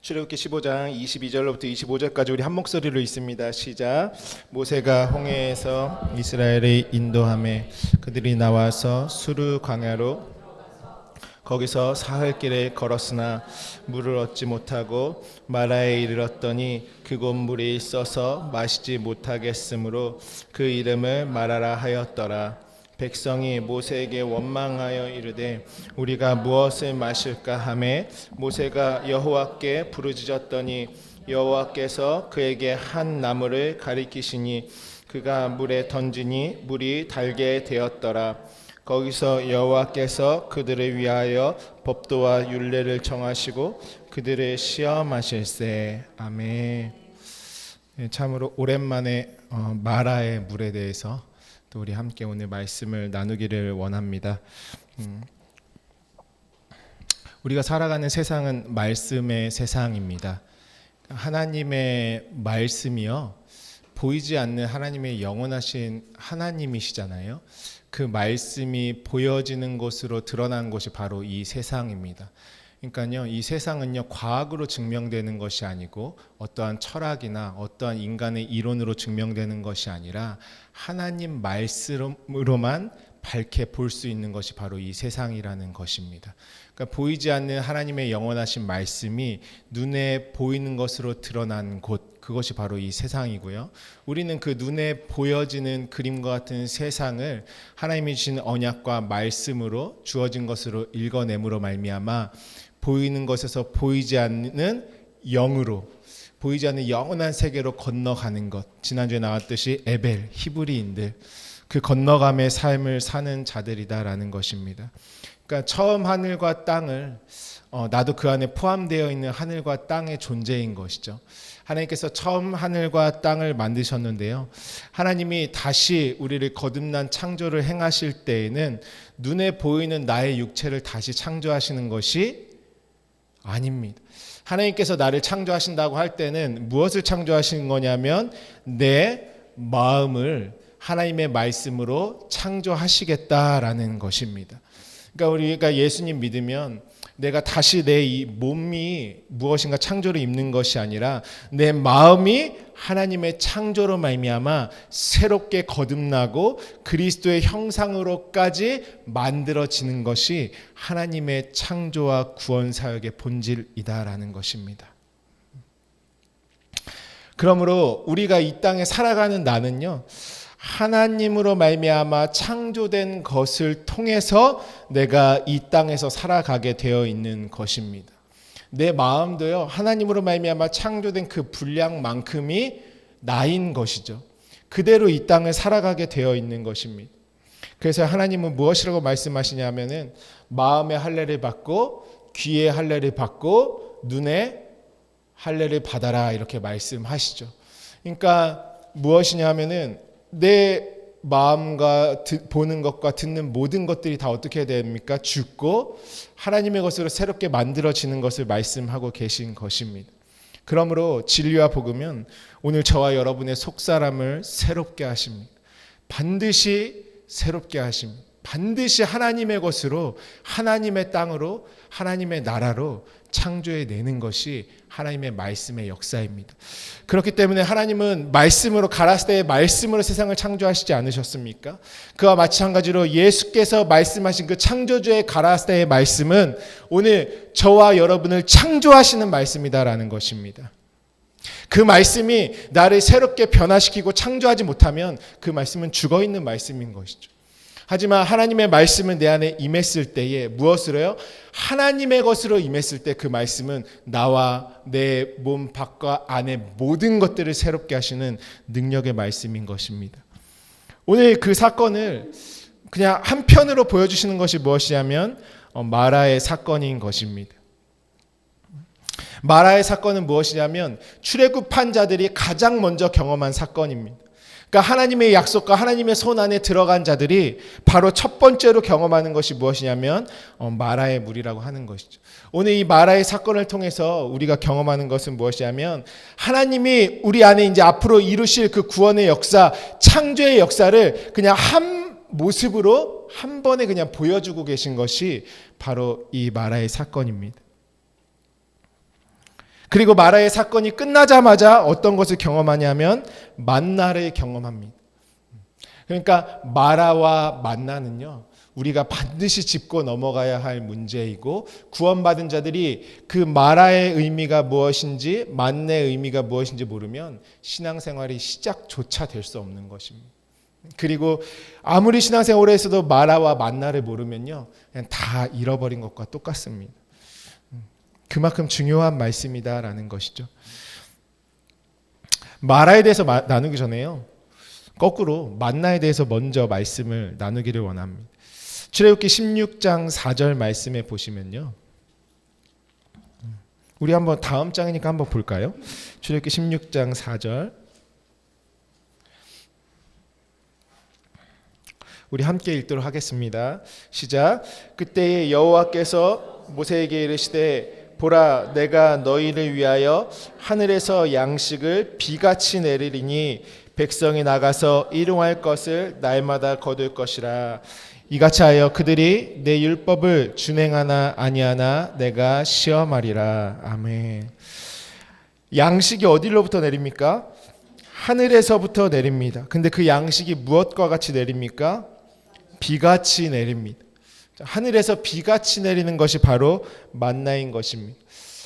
출애굽기 15장 22절로부터 25절까지 우리 한 목소리로 읽습니다. 시작. 모세가 홍해에서 이스라엘의 인도함에 그들이 나와서 수르 광야로 거기서 사흘길에 걸었으나 물을 얻지 못하고 마라에 이르렀더니 그곳 물이 써서 마시지 못하겠으므로 그 이름을 마라라 하였더라. 백성이 모세에게 원망하여 이르되 우리가 무엇을 마실까 하매 모세가 여호와께 부르짖었더니 여호와께서 그에게 한 나무를 가리키시니 그가 물에 던지니 물이 달게 되었더라. 거기서 여호와께서 그들을 위하여 법도와 율례를 정하시고 그들을 시험하실세. 아멘. 참으로 오랜만에 마라의 물에 대해서 또 우리 함께 오늘 말씀을 나누기를 원합니다. 우리가 살아가는 세상은 말씀의 세상입니다. 하나님의 말씀이요, 보이지 않는 하나님의 영원하신 하나님이시잖아요. 그 말씀이 보여지는 것으로 드러난 것이 바로 이 세상입니다. 그러니까요, 이 세상은요 과학으로 증명되는 것이 아니고 어떠한 철학이나 어떠한 인간의 이론으로 증명되는 것이 아니라 하나님 말씀으로만 밝게 볼 수 있는 것이 바로 이 세상이라는 것입니다. 그러니까 보이지 않는 하나님의 영원하신 말씀이 눈에 보이는 것으로 드러난 곳, 그것이 바로 이 세상이고요. 우리는 그 눈에 보여지는 그림과 같은 세상을 하나님이 주신 언약과 말씀으로 주어진 것으로 읽어냄으로 말미암아 보이는 것에서 보이지 않는 영으로, 보이지 않는 영원한 세계로 건너가는 것, 지난주에 나왔듯이 에벨, 히브리인들, 그 건너감의 삶을 사는 자들이다라는 것입니다. 그러니까 처음 하늘과 땅을 나도 그 안에 포함되어 있는 하늘과 땅의 존재인 것이죠. 하나님께서 처음 하늘과 땅을 만드셨는데요, 하나님이 다시 우리를 거듭난 창조를 행하실 때에는 눈에 보이는 나의 육체를 다시 창조하시는 것이 아닙니다. 하나님께서 나를 창조하신다고 할 때는 무엇을 창조하시는 거냐면 내 마음을 하나님의 말씀으로 창조하시겠다라는 것입니다. 그러니까 우리가 예수님 믿으면 내가 다시 내 이 몸이 무엇인가 창조를 입는 것이 아니라 내 마음이 하나님의 창조로 말미암아 새롭게 거듭나고 그리스도의 형상으로까지 만들어지는 것이 하나님의 창조와 구원 사역의 본질이다라는 것입니다. 그러므로 우리가 이 땅에 살아가는 나는요, 하나님으로 말미암아 창조된 것을 통해서 내가 이 땅에서 살아가게 되어 있는 것입니다. 내 마음도요, 하나님으로 말미암아 창조된 그 분량만큼이 나인 것이죠. 그대로 이 땅을 살아가게 되어 있는 것입니다. 그래서 하나님은 무엇이라고 말씀하시냐면은 마음의 할례를 받고 귀의 할례를 받고 눈의 할례를 받아라, 이렇게 말씀하시죠. 그러니까 무엇이냐면은 내 마음과 보는 것과 듣는 모든 것들이 다 어떻게 됩니까? 죽고 하나님의 것으로 새롭게 만들어지는 것을 말씀하고 계신 것입니다. 그러므로 진리와 복음은 오늘 저와 여러분의 속사람을 새롭게 하십니다. 반드시 새롭게 하십니다. 반드시 하나님의 것으로, 하나님의 땅으로, 하나님의 나라로 창조해내는 것이 하나님의 말씀의 역사입니다. 그렇기 때문에 하나님은 말씀으로, 가라사대의 말씀으로 세상을 창조하시지 않으셨습니까? 그와 마찬가지로 예수께서 말씀하신 그 창조주의 가라사대의 말씀은 오늘 저와 여러분을 창조하시는 말씀이다라는 것입니다. 그 말씀이 나를 새롭게 변화시키고 창조하지 못하면 그 말씀은 죽어있는 말씀인 것이죠. 하지만 하나님의 말씀은 내 안에 임했을 때에 무엇으로요? 하나님의 것으로 임했을 때 그 말씀은 나와 내 몸 밖과 안의 모든 것들을 새롭게 하시는 능력의 말씀인 것입니다. 오늘 그 사건을 그냥 한편으로 보여주시는 것이 무엇이냐면 마라의 사건인 것입니다. 마라의 사건은 무엇이냐면 출애굽한 자들이 가장 먼저 경험한 사건입니다. 그러니까 하나님의 약속과 하나님의 손 안에 들어간 자들이 바로 첫 번째로 경험하는 것이 무엇이냐면 마라의 물이라고 하는 것이죠. 오늘 이 마라의 사건을 통해서 우리가 경험하는 것은 무엇이냐면 하나님이 우리 안에 이제 앞으로 이루실 그 구원의 역사, 창조의 역사를 그냥 한 모습으로 한 번에 그냥 보여주고 계신 것이 바로 이 마라의 사건입니다. 그리고 마라의 사건이 끝나자마자 어떤 것을 경험하냐면 만나를 경험합니다. 그러니까 마라와 만나는요, 우리가 반드시 짚고 넘어가야 할 문제이고, 구원받은 자들이 그 마라의 의미가 무엇인지, 만나의 의미가 무엇인지 모르면 신앙생활이 시작조차 될 수 없는 것입니다. 그리고 아무리 신앙생활을 오래 했어도 마라와 만나를 모르면요, 그냥 다 잃어버린 것과 똑같습니다. 그만큼 중요한 말씀이다라는 것이죠. 마라에 대해서 나누기 전에요, 거꾸로 만나에 대해서 먼저 말씀을 나누기를 원합니다. 출애굽기 16장 4절 말씀에 보시면요, 우리 한번 다음 장이니까 한번 볼까요? 출애굽기 16장 4절, 우리 함께 읽도록 하겠습니다. 시작. 그때에 여호와께서 모세에게 이르시되 보라, 내가 너희를 위하여 하늘에서 양식을 비같이 내리리니 백성이 나가서 일용할 것을 날마다 거둘 것이라. 이같이 하여 그들이 내 율법을 준행하나 아니하나 내가 시험하리라. 아멘. 양식이 어디로부터 내립니까? 하늘에서부터 내립니다. 근데 그 양식이 무엇과 같이 내립니까? 비같이 내립니다. 하늘에서 비같이 내리는 것이 바로 만나인 것입니다.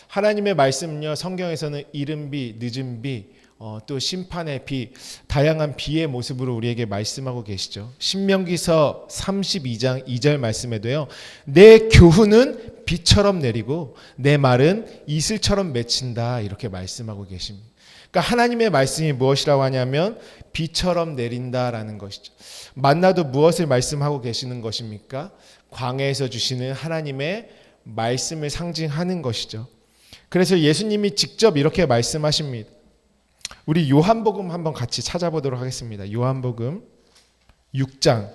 하나님의 말씀은요, 성경에서는 이른 비, 늦은 비, 또 심판의 비, 다양한 비의 모습으로 우리에게 말씀하고 계시죠. 신명기서 32장 2절 말씀에도요, 내 교훈은 비처럼 내리고 내 말은 이슬처럼 맺힌다, 이렇게 말씀하고 계십니다. 그러니까 하나님의 말씀이 무엇이라고 하냐면 비처럼 내린다라는 것이죠. 만나도 무엇을 말씀하고 계시는 것입니까? 광야에서 주시는 하나님의 말씀을 상징하는 것이죠. 그래서 예수님이 직접 이렇게 말씀하십니다. 우리 요한복음 한번 같이 찾아보도록 하겠습니다. 요한복음 6장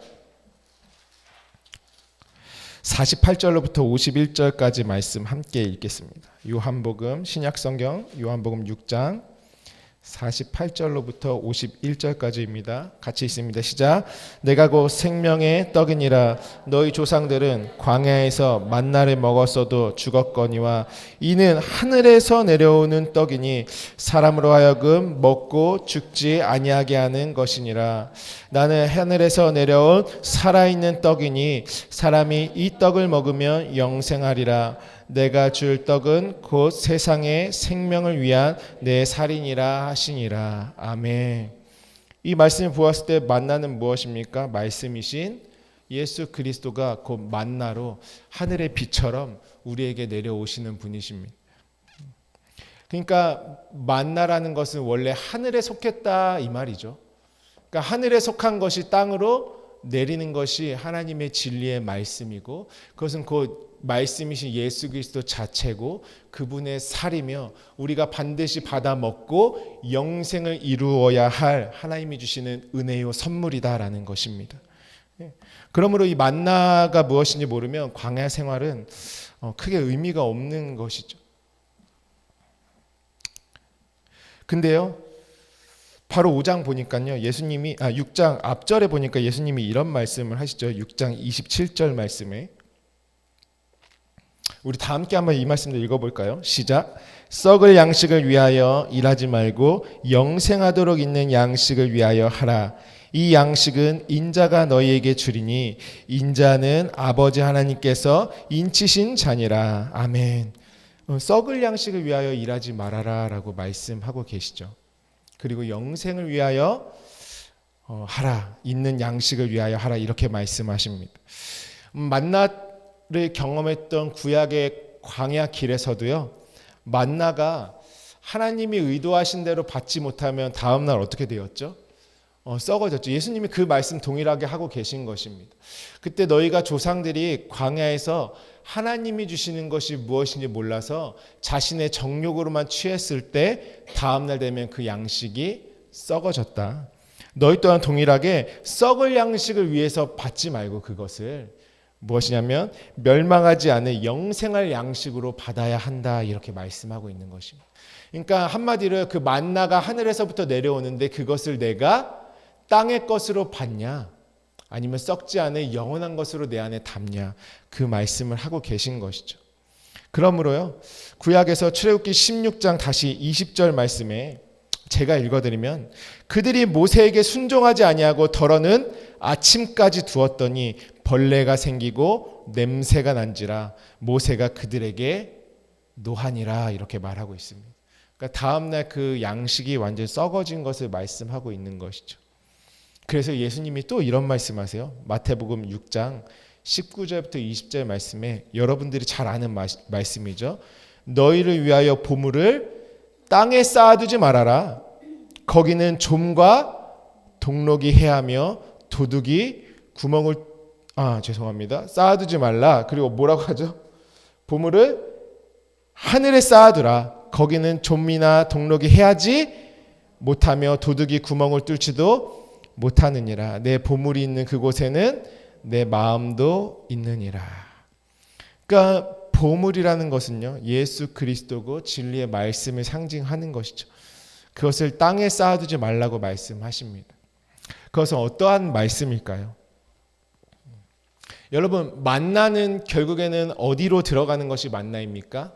48절로부터 51절까지 말씀 함께 읽겠습니다. 요한복음, 신약성경 요한복음 6장 48절로부터 51절까지입니다. 같이 있습니다. 시작. 내가 곧 생명의 떡이니라. 너희 조상들은 광야에서 만나를 먹었어도 죽었거니와 이는 하늘에서 내려오는 떡이니 사람으로 하여금 먹고 죽지 아니하게 하는 것이니라. 나는 하늘에서 내려온 살아있는 떡이니 사람이 이 떡을 먹으면 영생하리라. 내가 줄 떡은 곧 세상의 생명을 위한 내 살이니라 하시니라. 아멘. 이 말씀을 보았을 때 만나는 무엇입니까? 말씀이신 예수 그리스도가 곧 만나로 하늘의 빛처럼 우리에게 내려오시는 분이십니다. 그러니까 만나라는 것은 원래 하늘에 속했다 이 말이죠. 그러니까 하늘에 속한 것이 땅으로 내리는 것이 하나님의 진리의 말씀이고, 그것은 곧 말씀이신 예수 그리스도 자체고 그분의 살이며 우리가 반드시 받아 먹고 영생을 이루어야 할 하나님이 주시는 은혜요 선물이다라는 것입니다. 그러므로 이 만나가 무엇인지 모르면 광야 생활은 크게 의미가 없는 것이죠. 근데요, 바로 5장 보니까요, 예수님이 6장 앞절에 보니까 예수님이 이런 말씀을 하시죠. 6장 27절 말씀에 우리 다 함께 한번 이 말씀도 읽어볼까요? 시작. 썩을 양식을 위하여 일하지 말고 영생하도록 있는 양식을 위하여 하라. 이 양식은 인자가 너희에게 주리니 인자는 아버지 하나님께서 인치신 자니라. 아멘. 썩을 양식을 위하여 일하지 말아라 라고 말씀하고 계시죠. 그리고 영생을 위하여 하라. 있는 양식을 위하여 하라, 이렇게 말씀하십니다. 만나를 경험했던 구약의 광야 길에서도요, 만나가 하나님이 의도하신 대로 받지 못하면 다음날 어떻게 되었죠? 썩어졌죠. 예수님이 그 말씀 동일하게 하고 계신 것입니다. 그때 너희가 조상들이 광야에서 하나님이 주시는 것이 무엇인지 몰라서 자신의 정욕으로만 취했을 때 다음날 되면 그 양식이 썩어졌다. 너희 또한 동일하게 썩을 양식을 위해서 받지 말고 그것을 무엇이냐면 멸망하지 않을 영생할 양식으로 받아야 한다, 이렇게 말씀하고 있는 것입니다. 그러니까 한마디로 그 만나가 하늘에서부터 내려오는데 그것을 내가 땅의 것으로 받냐 아니면 썩지 않을 영원한 것으로 내 안에 담냐, 그 말씀을 하고 계신 것이죠. 그러므로요, 구약에서 출애굽기 16장 다시 20절 말씀에 제가 읽어드리면, 그들이 모세에게 순종하지 아니하고 덜어는 아침까지 두었더니 벌레가 생기고 냄새가 난지라 모세가 그들에게 노하니라, 이렇게 말하고 있습니다. 그러니까 다음날 그 양식이 완전히 썩어진 것을 말씀하고 있는 것이죠. 그래서 예수님이 또 이런 말씀하세요. 마태복음 6장 19절부터 20절 말씀에, 여러분들이 잘 아는 말씀이죠. 너희를 위하여 보물을 땅에 쌓아두지 말아라. 거기는 좀과 동록이 해하며 도둑이 구멍을 쌓아두지 말라. 그리고 뭐라고 하죠? 보물을 하늘에 쌓아두라. 거기는 좀이나 동록이 해하지 못하며 도둑이 구멍을 뚫지도 못하느니라. 내 보물이 있는 그곳에는 내 마음도 있느니라. 그러니까 보물이라는 것은요, 예수 그리스도고 진리의 말씀을 상징하는 것이죠. 그것을 땅에 쌓아두지 말라고 말씀하십니다. 그것은 어떠한 말씀일까요? 여러분, 만나는 결국에는 어디로 들어가는 것이 만나입니까?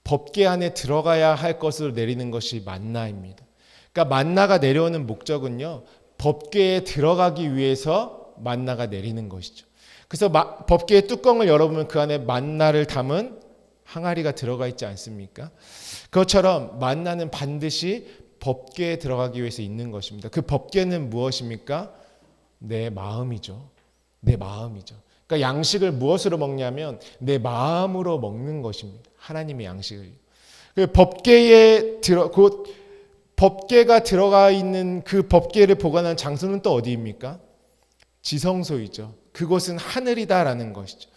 법궤 안에 들어가야 할 것으로 내리는 것이 만나입니다. 그러니까 만나가 내려오는 목적은요, 법궤에 들어가기 위해서 만나가 내리는 것이죠. 그래서 법궤의 뚜껑을 열어보면 그 안에 만나를 담은 항아리가 들어가 있지 않습니까? 그것처럼 만나는 반드시 법궤에 들어가기 위해서 있는 것입니다. 그 법궤는 무엇입니까? 내 마음이죠. 내 마음이죠. 그러니까 양식을 무엇으로 먹냐면 내 마음으로 먹는 것입니다. 하나님의 양식을. 그 법궤가 들어가 있는 그 법궤를 보관하는 장소는 또 어디입니까? 지성소이죠. 그곳은 하늘이다라는 것이죠.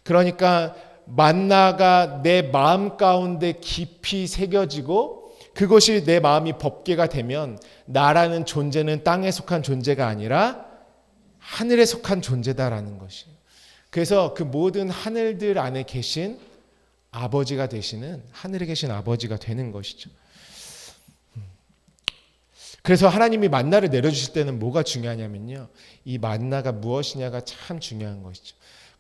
그러니까 만나가 내 마음 가운데 깊이 새겨지고 그것이 내 마음이 법궤가 되면 나라는 존재는 땅에 속한 존재가 아니라 하늘에 속한 존재다라는 것이에요. 그래서 그 모든 하늘들 안에 계신 아버지가 되시는, 하늘에 계신 아버지가 되는 것이죠. 그래서 하나님이 만나를 내려주실 때는 뭐가 중요하냐면요, 이 만나가 무엇이냐가 참 중요한 것이죠.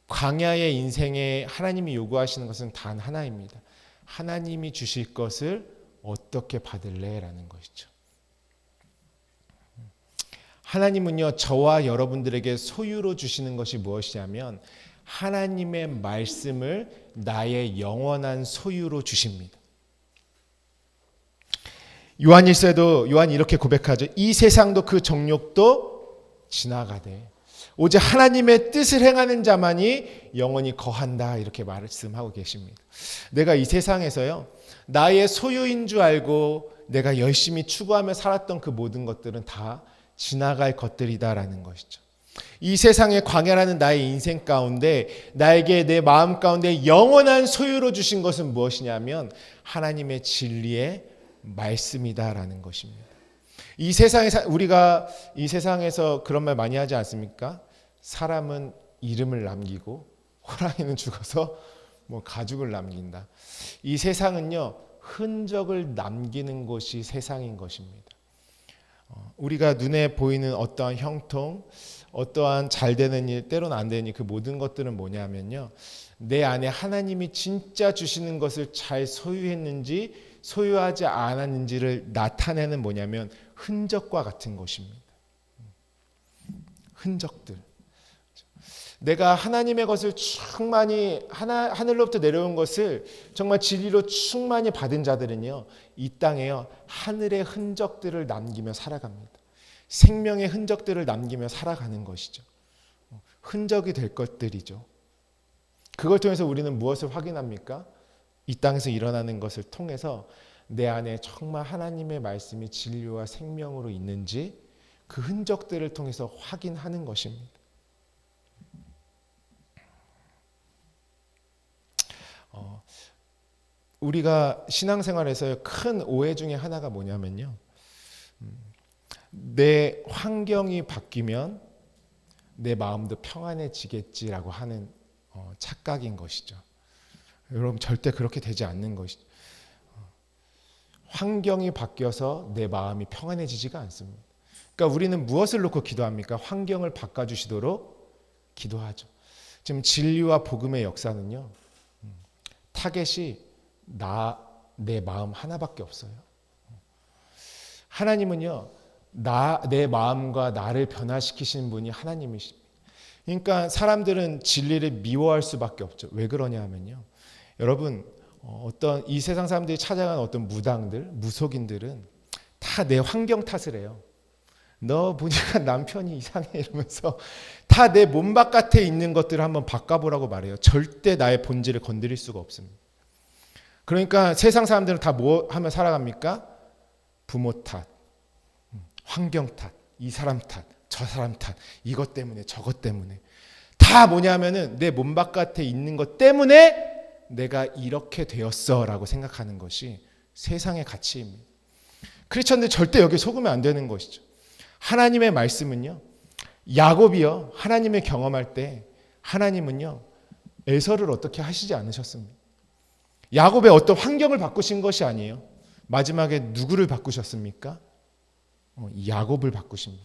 광야의 인생에 하나님이 요구하시는 것은 단 하나입니다. 하나님이 주실 것을 어떻게 받을래라는 것이죠. 하나님은요, 저와 여러분들에게 소유로 주시는 것이 무엇이냐면 하나님의 말씀을 나의 영원한 소유로 주십니다. 요한일서에도 요한이 이렇게 고백하죠. 이 세상도 그 정욕도 지나가되 오직 하나님의 뜻을 행하는 자만이 영원히 거한다, 이렇게 말씀하고 계십니다. 내가 이 세상에서요, 나의 소유인 줄 알고 내가 열심히 추구하며 살았던 그 모든 것들은 다 지나갈 것들이다라는 것이죠. 이 세상의 광야라는 나의 인생 가운데 나에게 내 마음 가운데 영원한 소유로 주신 것은 무엇이냐면 하나님의 진리의 말씀이다라는 것입니다. 우리가 이 세상에서 그런 말 많이 하지 않습니까? 사람은 이름을 남기고 호랑이는 죽어서 가죽을 남긴다. 이 세상은요, 흔적을 남기는 것이 세상인 것입니다. 우리가 눈에 보이는 어떠한 형통, 어떠한 잘 되는 일, 때로는 안 되는 일, 그 모든 것들은 뭐냐면요, 내 안에 하나님이 진짜 주시는 것을 잘 소유했는지 소유하지 않았는지를 나타내는 뭐냐면 흔적과 같은 것입니다. 흔적들. 내가 하나님의 것을 충만히 하늘로부터 내려온 것을 정말 진리로 충만히 받은 자들은요, 이 땅에요, 하늘의 흔적들을 남기며 살아갑니다. 생명의 흔적들을 남기며 살아가는 것이죠. 흔적이 될 것들이죠. 그걸 통해서 우리는 무엇을 확인합니까? 이 땅에서 일어나는 것을 통해서 내 안에 정말 하나님의 말씀이 진리와 생명으로 있는지 그 흔적들을 통해서 확인하는 것입니다. 우리가 신앙생활에서 큰 오해 중에 하나가 뭐냐면요, 내 환경이 바뀌면 내 마음도 평안해지겠지라고 하는 착각인 것이죠. 여러분, 절대 그렇게 되지 않는 것이죠. 환경이 바뀌어서 내 마음이 평안해지지가 않습니다. 그러니까 우리는 무엇을 놓고 기도합니까? 환경을 바꿔주시도록 기도하죠. 지금 진리와 복음의 역사는요, 타겟이 내 마음 하나밖에 없어요. 하나님은요, 내 마음과 나를 변화시키시는 분이 하나님이십니다. 그러니까 사람들은 진리를 미워할 수밖에 없죠. 왜 그러냐 하면요, 여러분, 어떤 이 세상 사람들이 찾아가는 어떤 무당들, 무속인들은 다 내 환경 탓을 해요. 너 보니까 남편이 이상해 이러면서 다 내 몸 바깥에 있는 것들을 한번 바꿔보라고 말해요. 절대 나의 본질을 건드릴 수가 없습니다. 그러니까 세상 사람들은 다 뭐 하며 살아갑니까? 부모 탓, 환경 탓, 이 사람 탓, 저 사람 탓, 이것 때문에 저것 때문에 다 뭐냐면은 내 몸 바깥에 있는 것 때문에 내가 이렇게 되었어 라고 생각하는 것이 세상의 가치입니다. 크리스천들 절대 여기에 속으면 안 되는 것이죠. 하나님의 말씀은요, 야곱이요, 하나님을 경험할 때 하나님은요, 에서를 어떻게 하시지 않으셨습니다. 야곱의 어떤 환경을 바꾸신 것이 아니에요. 마지막에 누구를 바꾸셨습니까? 야곱을 바꾸십니다.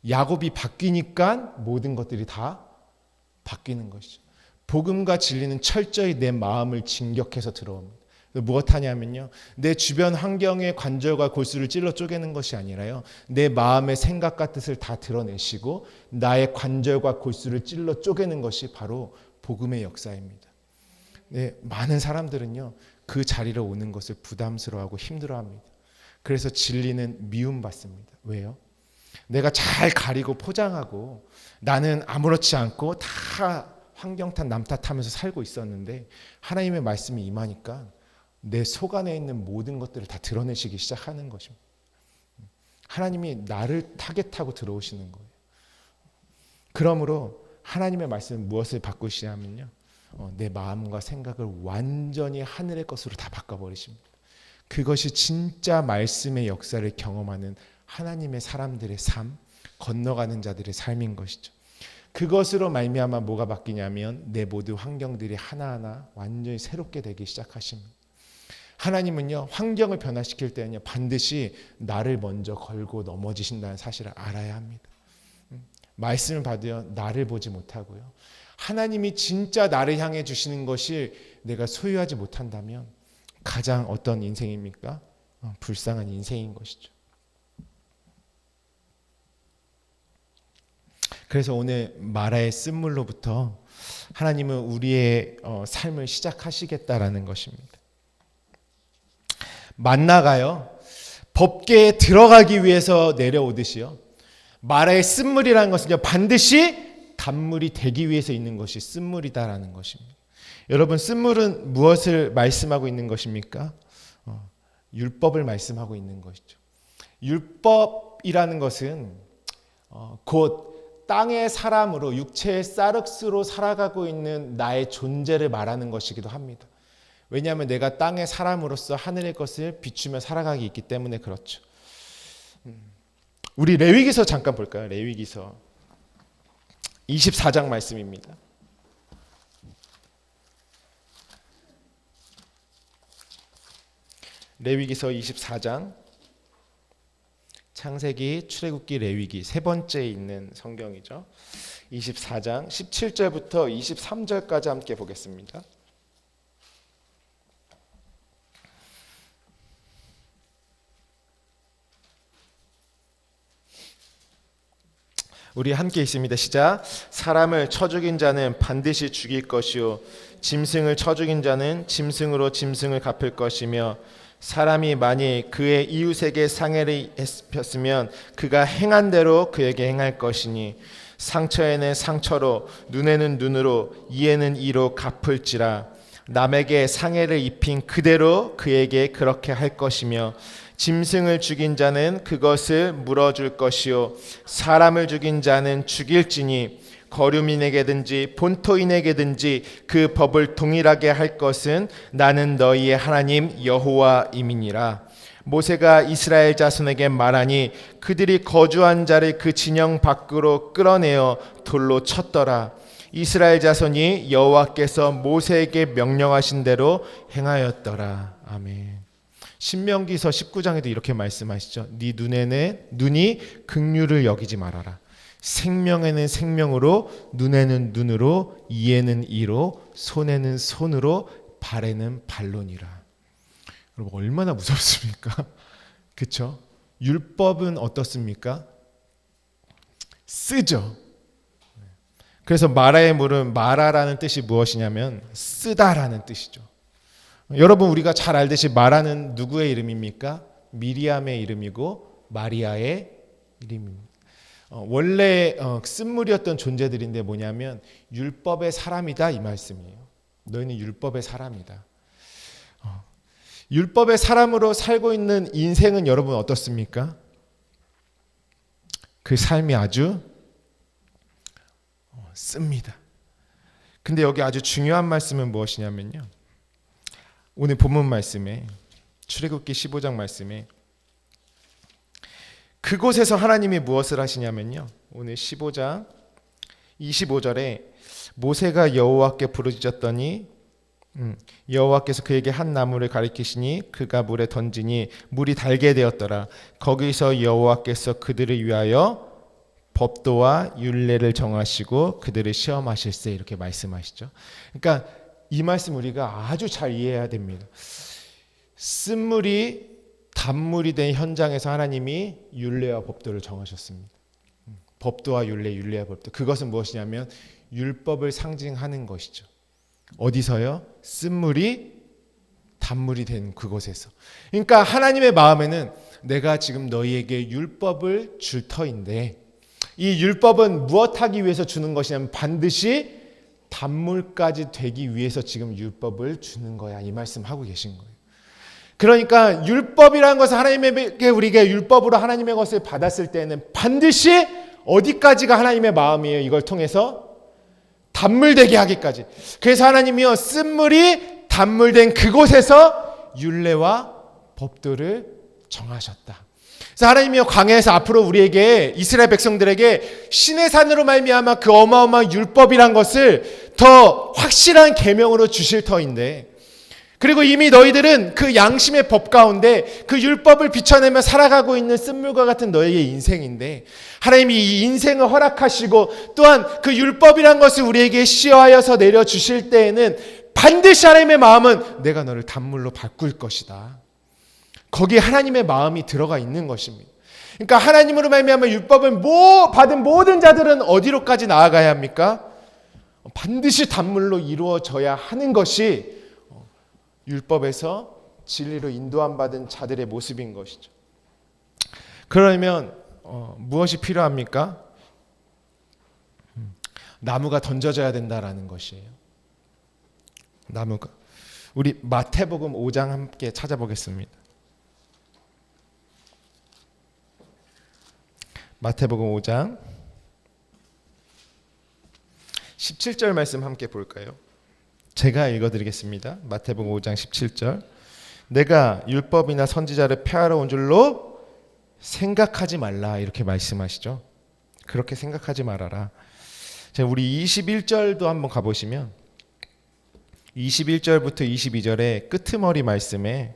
야곱이 바뀌니까 모든 것들이 다 바뀌는 것이죠. 복음과 진리는 철저히 내 마음을 진격해서 들어옵니다. 무엇 하냐면요, 내 주변 환경의 관절과 골수를 찔러 쪼개는 것이 아니라요, 내 마음의 생각과 뜻을 다 드러내시고 나의 관절과 골수를 찔러 쪼개는 것이 바로 복음의 역사입니다. 네, 많은 사람들은요, 그 자리로 오는 것을 부담스러워하고 힘들어합니다. 그래서 진리는 미움받습니다. 왜요? 내가 잘 가리고 포장하고 나는 아무렇지 않고 다 환경 탓, 남 탓하면서 살고 있었는데 하나님의 말씀이 임하니까 내 속 안에 있는 모든 것들을 다 드러내시기 시작하는 것입니다. 하나님이 나를 타겟하고 들어오시는 거예요. 그러므로 하나님의 말씀은 무엇을 바꾸시냐면요, 내 마음과 생각을 완전히 하늘의 것으로 다 바꿔버리십니다. 그것이 진짜 말씀의 역사를 경험하는 하나님의 사람들의 삶, 건너가는 자들의 삶인 것이죠. 그것으로 말미암아 뭐가 바뀌냐면 내 모든 환경들이 하나하나 완전히 새롭게 되기 시작하십니다. 하나님은요, 환경을 변화시킬 때는요, 반드시 나를 먼저 걸고 넘어지신다는 사실을 알아야 합니다. 말씀을 받으려 나를 보지 못하고요, 하나님이 진짜 나를 향해 주시는 것을 내가 소유하지 못한다면 가장 어떤 인생입니까? 불쌍한 인생인 것이죠. 그래서 오늘 마라의 쓴물로부터 하나님은 우리의 삶을 시작하시겠다라는 것입니다. 만나가요, 법궤에 들어가기 위해서 내려오듯이요, 마라의 쓴물이라는 것은요, 반드시 단물이 되기 위해서 있는 것이 쓴물이다라는 것입니다. 여러분, 쓴물은 무엇을 말씀하고 있는 것입니까? 율법을 말씀하고 있는 것이죠. 율법이라는 것은 곧 땅의 사람으로 육체의 쌀흙으로 살아가고 있는 나의 존재를 말하는 것이기도 합니다. 왜냐하면 내가 땅의 사람으로서 하늘의 것을 비추며 살아가기 있기 때문에 그렇죠. 우리 레위기서 잠깐 볼까요? 레위기서 24장 말씀입니다. 레위기서 24장, 창세기, 출애굽기, 레위기 세 번째에 있는 성경이죠. 24장 17절부터 23절까지 함께 보겠습니다. 우리 함께 있습니다. 시작. 사람을 쳐 죽인 자는 반드시 죽일 것이요 짐승을 쳐 죽인 자는 짐승으로 짐승을 갚을 것이며 사람이 만일 그의 이웃에게 상해를 입혔으면 그가 행한 대로 그에게 행할 것이니 상처에는 상처로 눈에는 눈으로 이에는 이로 갚을지라. 남에게 상해를 입힌 그대로 그에게 그렇게 할 것이며 짐승을 죽인 자는 그것을 물어줄 것이요 사람을 죽인 자는 죽일지니 거류민에게든지 본토인에게든지 그 법을 동일하게 할 것은 나는 너희의 하나님 여호와임이니라. 모세가 이스라엘 자손에게 말하니 그들이 거주한 자를 그 진영 밖으로 끌어내어 돌로 쳤더라. 이스라엘 자손이 여호와께서 모세에게 명령하신 대로 행하였더라. 아멘. 신명기서 19장에도 이렇게 말씀하시죠. 네 눈이 긍휼을 여기지 말아라. 생명에는 생명으로, 눈에는 눈으로, 이에는 이로, 손에는 손으로 발에는 반론이라. 여러분 얼마나 무섭습니까? 그렇죠? 율법은 어떻습니까? 쓰죠. 그래서 마라의 물은 마라라는 뜻이 무엇이냐면 쓰다라는 뜻이죠. 여러분 우리가 잘 알듯이 마라는 누구의 이름입니까? 미리암의 이름이고 마리아의 이름입니다. 원래 쓴물이었던 존재들인데 뭐냐면 율법의 사람이다 이 말씀이에요. 너희는 율법의 사람이다. 율법의 사람으로 살고 있는 인생은 여러분 어떻습니까? 그 삶이 아주 씁니다. 근데 여기 아주 중요한 말씀은 무엇이냐면요. 오늘 본문 말씀에 출애굽기 15장 말씀에 그곳에서 하나님이 무엇을 하시냐면요. 오늘 15장 25절에 모세가 여호와께 부르짖었더니 여호와께서 그에게 한 나무를 가리키시니 그가 물에 던지니 물이 달게 되었더라. 거기서 여호와께서 그들을 위하여 법도와 율례를 정하시고 그들을 시험하실세 이렇게 말씀하시죠. 그러니까 이 말씀 우리가 아주 잘 이해해야 됩니다. 쓴물이 단물이 된 현장에서 하나님이 율례와 법도를 정하셨습니다. 법도와 율례, 율례와 법도. 그것은 무엇이냐면 율법을 상징하는 것이죠. 어디서요? 쓴물이 단물이 된 그곳에서. 그러니까 하나님의 마음에는 내가 지금 너희에게 율법을 줄 터인데 이 율법은 무엇하기 위해서 주는 것이냐면 반드시 단물까지 되기 위해서 지금 율법을 주는 거야. 이 말씀 하고 계신 거예요. 그러니까 율법이라는 것은 하나님에게 우리가 율법으로 하나님의 것을 받았을 때는 반드시 어디까지가 하나님의 마음이에요. 이걸 통해서 단물되게 하기까지. 그래서 하나님이요 쓴물이 단물된 그곳에서 율례와 법도를 정하셨다. 그래서 하나님이요 광야에서 앞으로 우리에게 이스라엘 백성들에게 신의 산으로 말미암아 그 어마어마한 율법이란 것을 더 확실한 계명으로 주실 터인데 그리고 이미 너희들은 그 양심의 법 가운데 그 율법을 비춰내며 살아가고 있는 쓴물과 같은 너희의 인생인데 하나님이 이 인생을 허락하시고 또한 그 율법이란 것을 우리에게 시어하여서 내려주실 때에는 반드시 하나님의 마음은 내가 너를 단물로 바꿀 것이다. 거기에 하나님의 마음이 들어가 있는 것입니다. 그러니까 하나님으로 말미암아 율법을 받은 모든 자들은 어디로까지 나아가야 합니까? 반드시 단물로 이루어져야 하는 것이 율법에서 진리로 인도함 받은 자들의 모습인 것이죠. 그러면 무엇이 필요합니까? 나무가 던져져야 된다라는 것이에요. 나무가. 우리 마태복음 5장 함께 찾아보겠습니다. 마태복음 5장 17절 말씀 함께 볼까요? 제가 읽어드리겠습니다. 마태복음 5장 17절. 내가 율법이나 선지자를 폐하러 온 줄로 생각하지 말라 이렇게 말씀하시죠. 그렇게 생각하지 말아라. 자, 우리 21절도 한번 가보시면 21절부터 22절의 끄트머리 말씀에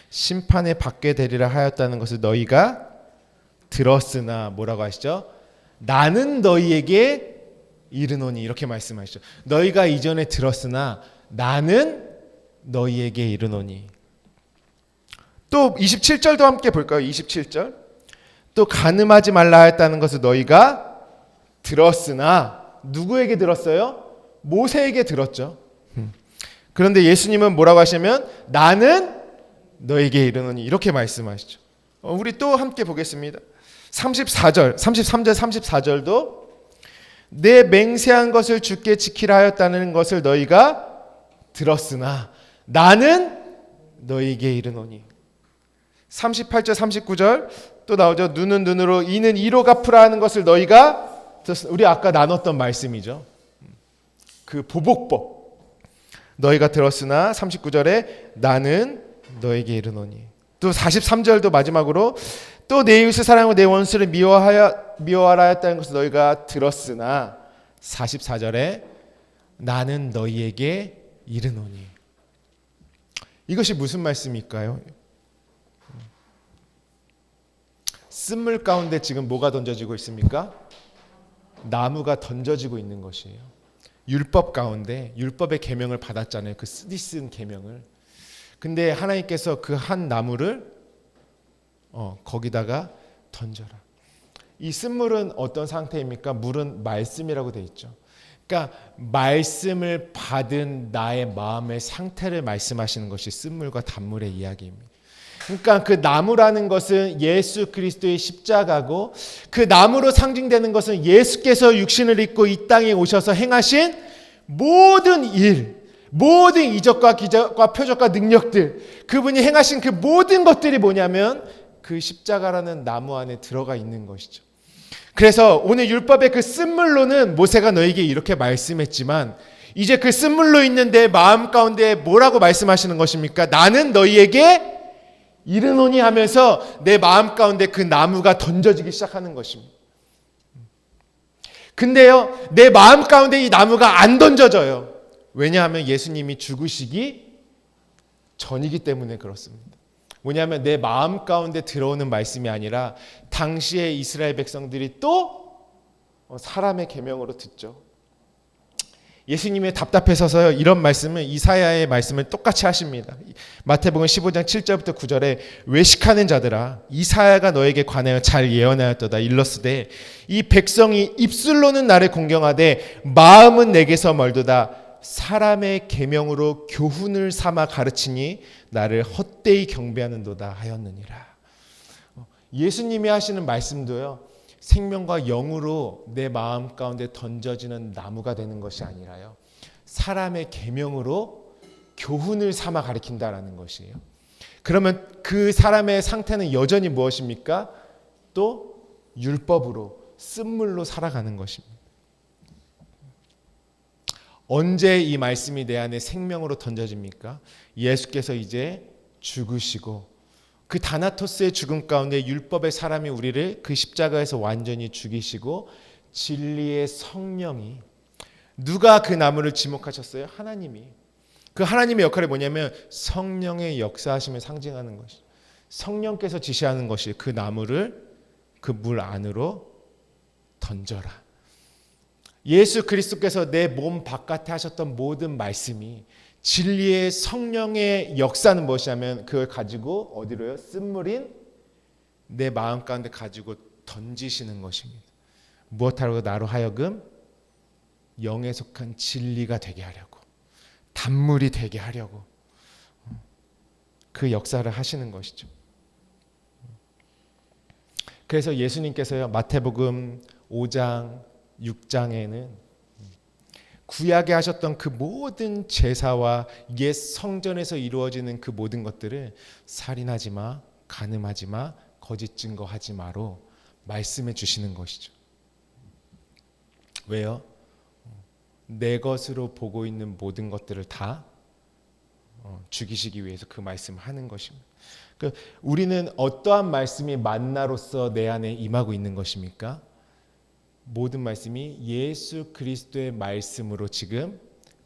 심판에 받게 되리라 하였다는 것을 너희가 들었으나 뭐라고 하시죠? 나는 너희에게 이르노니 이렇게 말씀하시죠. 너희가 이전에 들었으나 나는 너희에게 이르노니. 또 27절도 함께 볼까요? 27절. 또 간음하지 말라 했다는 것을 너희가 들었으나 누구에게 들었어요? 모세에게 들었죠. 그런데 예수님은 뭐라고 하시냐면 나는 너에게 이르노니 이렇게 말씀하시죠. 우리 또 함께 보겠습니다. 34절, 33절, 34절도 내 맹세한 것을 주께 지키라 하였다는 것을 너희가 들었으나 나는 너희에게 이르노니. 38절 39절 또 나오죠. 눈은 눈으로 이는 이로 갚으라 하는 것을 너희가 들었으나. 우리 아까 나눴던 말씀이죠. 그 보복법 너희가 들었으나 39절에 나는 너에게 이르노니. 또 43절도 마지막으로 또 내 이웃을 사랑하고 내 원수를 미워하라 했다는 것을 너희가 들었으나 44절에 나는 너희에게 이르노니. 이것이 무슨 말씀일까요? 쓴물 가운데 지금 뭐가 던져지고 있습니까? 나무가 던져지고 있는 것이에요. 율법 가운데 율법의 계명을 받았잖아요. 그 쓰디쓴 계명을. 근데 하나님께서 그 한 나무를 거기다가 던져라. 이 쓴물은 어떤 상태입니까? 물은 말씀이라고 돼 있죠. 그러니까 말씀을 받은 나의 마음의 상태를 말씀하시는 것이 쓴물과 단물의 이야기입니다. 그러니까 그 나무라는 것은 예수 그리스도의 십자가고, 그 나무로 상징되는 것은 예수께서 육신을 입고 이 땅에 오셔서 행하신 모든 일, 모든 이적과 기적과 표적과 능력들, 그분이 행하신 그 모든 것들이 뭐냐면 그 십자가라는 나무 안에 들어가 있는 것이죠. 그래서 오늘 율법의 그 쓴물로는 모세가 너에게 이렇게 말씀했지만, 이제 그 쓴물로 있는 내 마음 가운데 뭐라고 말씀하시는 것입니까? 나는 너희에게 이르노니 하면서 내 마음 가운데 그 나무가 던져지기 시작하는 것입니다. 근데요, 내 마음 가운데 이 나무가 안 던져져요. 왜냐하면 예수님이 죽으시기 전이기 때문에 그렇습니다. 뭐냐면 내 마음 가운데 들어오는 말씀이 아니라 당시에 이스라엘 백성들이 또 사람의 계명으로 듣죠. 예수님이 답답해서서요, 이런 말씀을, 이사야의 말씀을 똑같이 하십니다. 마태복음 15장 7절부터 9절에 외식하는 자들아, 이사야가 너에게 관하여 잘 예언하였도다. 일러스되 이 백성이 입술로는 나를 공경하되 마음은 내게서 멀도다. 사람의 계명으로 교훈을 삼아 가르치니 나를 헛되이 경배하는도다 하였느니라. 예수님이 하시는 말씀도요, 생명과 영으로 내 마음 가운데 던져지는 나무가 되는 것이 아니라요, 사람의 계명으로 교훈을 삼아 가르친다라는 것이에요. 그러면 그 사람의 상태는 여전히 무엇입니까? 또 율법으로, 쓴물로 살아가는 것입니다. 언제 이 말씀이 내 안에 생명으로 던져집니까? 예수께서 이제 죽으시고 그 다나토스의 죽음 가운데 율법의 사람이 우리를 그 십자가에서 완전히 죽이시고, 진리의 성령이, 누가 그 나무를 지목하셨어요? 하나님이. 그 하나님의 역할이 뭐냐면 성령의 역사하심을 상징하는 것이, 성령께서 지시하는 것이 그 나무를 그 물 안으로 던져라. 예수 그리스도께서 내 몸 바깥에 하셨던 모든 말씀이, 진리의 성령의 역사는 무엇이냐면 그걸 가지고 어디로요? 쓴물인 내 마음 가운데 가지고 던지시는 것입니다. 무엇하러? 나로 하여금 영에 속한 진리가 되게 하려고, 단물이 되게 하려고 그 역사를 하시는 것이죠. 그래서 예수님께서요, 마태복음 5장 6장에는 구약에 하셨던 그 모든 제사와 옛 성전에서 이루어지는 그 모든 것들을 살인하지 마, 간음하지 마, 거짓 증거하지 마로 말씀해 주시는 것이죠. 왜요? 내 것으로 보고 있는 모든 것들을 다 죽이시기 위해서 그 말씀을 하는 것입니다. 우리는 어떠한 말씀이 만나로서 내 안에 임하고 있는 것입니까? 모든 말씀이 예수 그리스도의 말씀으로 지금